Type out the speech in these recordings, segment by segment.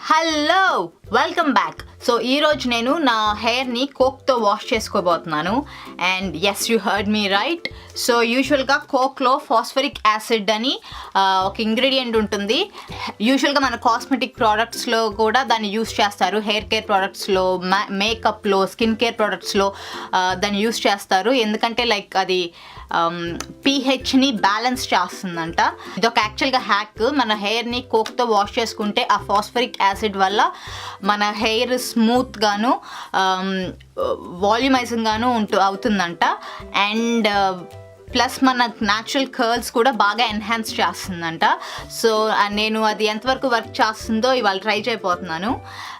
Hello welcome back. So ఈరోజు నేను నా హెయిర్ని కోక్తో వాష్ చేసుకోబోతున్నాను. And yes, you heard me right. So యూజువల్గా కోక్లో ఫాస్ఫరిక్ యాసిడ్ అని ఒక ఇంగ్రీడియంట్ ఉంటుంది. యూజువల్గా మన కాస్మెటిక్ ప్రోడక్ట్స్లో కూడా దాన్ని యూస్ చేస్తారు. హెయిర్ కేర్ ప్రోడక్ట్స్లో, మేకప్లో, స్కిన్ కేర్ ప్రోడక్ట్స్లో దాన్ని యూస్ చేస్తారు. ఎందుకంటే లైక్ అది పీహెచ్ని బ్యాలెన్స్ చేస్తుందంట. ఇది ఒక యాక్చువల్గా హ్యాక్. మన హెయిర్ని కోక్తో వాష్ చేసుకుంటే ఆ ఫాస్ఫరిక్ యాసిడ్ వల్ల మన హెయిర్ స్మూత్గాను వాల్యూమైజింగ్గాను అవుతుందంట. అండ్ ప్లస్ మన న్యాచురల్ కర్ల్స్ కూడా బాగా ఎన్హాన్స్ చేస్తుందంట. సో నేను అది ఎంతవరకు వర్క్ చేస్తుందో ఇవాళ ట్రై చేయబోతున్నాను.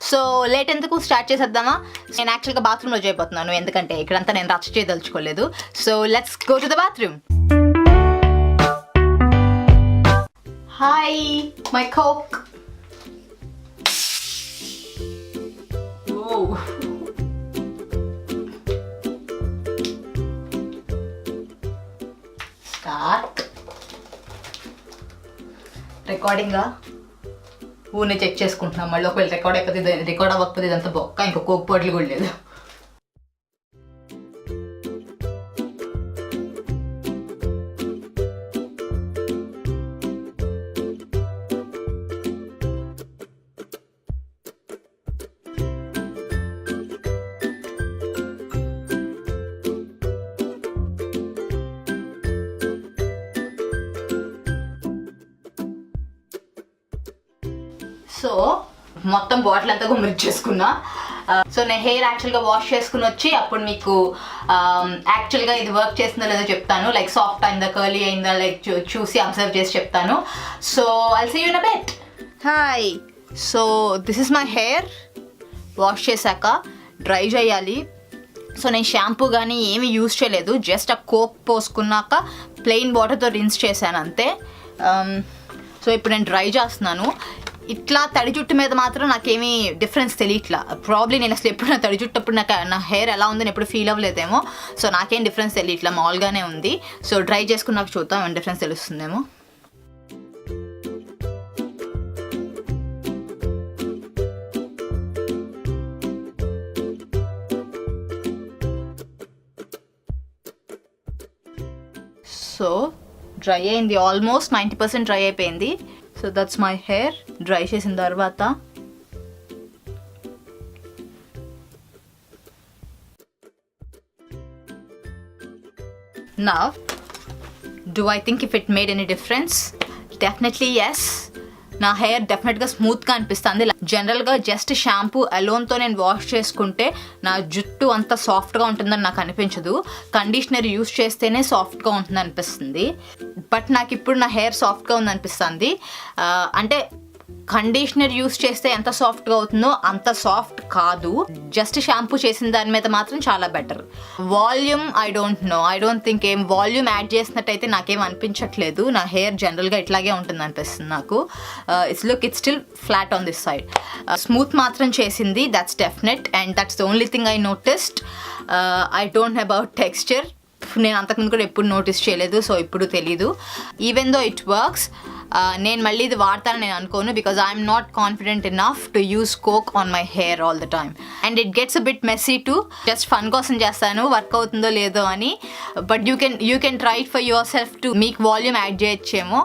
సో లేట్ ఎందుకు, స్టార్ట్ చేసేద్దామా? నేను యాక్చువల్గా బాత్రూంలో చేయబోతున్నాను, ఎందుకంటే ఇక్కడంతా నేను రచ్చ చేయదలుచుకోలేదు. So let's go to the bathroom. Hi, my coke. రికార్డింగా ఊరిని చెక్ చేసుకుంటున్నాం. మళ్ళీ ఒకవేళ రికార్డ్ అవ్వకపోతే ఇదంతా బొక్క, ఇంకా కోక్ పొట్లు కూడా లేదు. సో మొత్తం బాటిల్ అంతా గుమ్మరి చేసుకున్నా. సో నేను హెయిర్ యాక్చువల్గా వాష్ చేసుకుని వచ్చి అప్పుడు మీకు యాక్చువల్గా ఇది వర్క్ చేస్తుందో లేదో చెప్తాను. లైక్ సాఫ్ట్ అయిందా, కర్లీ అయిందా, లైక్ చూసి అబ్జర్వ్ చేసి చెప్తాను. So I'll see you in a bit. Hi. So this is my hair. Wash చేశాక డ్రై చేయాలి. సో నేను షాంపూ కానీ ఏమీ యూజ్ చేయలేదు. జస్ట్ ఆ కోక్ పోసుకున్నాక ప్లెయిన్ వాటర్తో రిన్స్ చేశాను అంతే. సో ఇప్పుడు నేను డ్రై చేస్తున్నాను. ఇట్లా తడి జుట్టు మీద మాత్రం నాకేమీ డిఫరెన్స్ తెలియట్లా. ప్రాబ్లీ నేను అసలు ఎప్పుడు నా తడి జుట్టు అప్పుడు నాకు నా హెయిర్ ఎలా ఉందని ఎప్పుడు ఫీల్ అవ్వలేదేమో. సో నాకేం డిఫరెన్స్ తెలియట్లా, మామూలుగానే ఉంది. సో డ్రై చేసుకున్నాక చూద్దాం ఏమైనా డిఫరెన్స్ తెలుస్తుందేమో. సో డ్రై అయింది, ఆల్మోస్ట్ 90% డ్రై అయిపోయింది. So that's my hair. Dry చేసిన తర్వాత now do I think if it made any difference? Definitely yes. నా హెయిర్ డెఫినెట్గా స్మూత్గా అనిపిస్తుంది. జనరల్గా జస్ట్ షాంపూ అలోన్తో నేను వాష్ చేసుకుంటే నా జుట్టు అంత సాఫ్ట్గా ఉంటుందని నాకు అనిపించదు. కండిషనర్ యూస్ చేస్తేనే సాఫ్ట్గా ఉంటుంది అనిపిస్తుంది. బట్ నాకు ఇప్పుడు నా హెయిర్ సాఫ్ట్గా ఉంది అనిపిస్తుంది. అంటే కండిషనర్ యూస్ చేస్తే ఎంత సాఫ్ట్గా అవుతుందో అంత సాఫ్ట్ కాదు. జస్ట్ షాంపూ చేసిన దాని మీద మాత్రం చాలా better. Volume I don't think ఏం వాల్యూమ్ యాడ్ చేసినట్టయితే నాకేం అనిపించట్లేదు. నా హెయిర్ జనరల్గా ఇట్లాగే ఉంటుంది అనిపిస్తుంది నాకు. It's still flat on this side. Smooth మాత్రం చేసింది, that's definite. And that's the only thing I noticed. I don't know about texture. నేను అంతకుముందు కూడా ఎప్పుడు నోటీస్ చేయలేదు, సో ఇప్పుడు తెలీదు. ఈవెన్ దో ఇట్ వర్క్స్, నేను మళ్ళీ ఇది వాడతానని నేను అనుకోను. Because I'm not confident enough to use coke on my hair all the time. And it gets a bit messy too. Just fun కోసం చేస్తాను, వర్క్ అవుతుందో లేదో అని. But you can try it for yourself too. మీకు volume add చేయొచ్చేమో,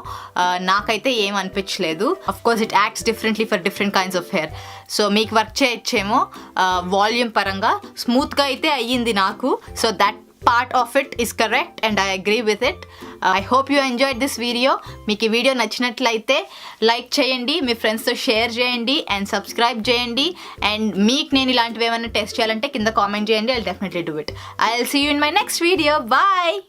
నాకైతే ఏం అనిపించలేదు. Of course it acts differently for different kinds of hair. So మీకు వర్క్ చేయొచ్చేమో వాల్యూమ్ పరంగా. స్మూత్గా అయితే అయ్యింది నాకు. So that part of it is correct and I agree with it. I hope you enjoyed this video. మీకు ఈ video నచ్చినట్లయితే లైక్ చేయండి, మీ ఫ్రెండ్స్తో షేర్ చేయండి అండ్ సబ్స్క్రైబ్ చేయండి. అండ్ మీకు నేను ఇలాంటివి ఏమైనా టెస్ట్ చేయాలంటే కింద కామెంట్ చేయండి. I'll definitely do it. I'll see you in my next video. Bye.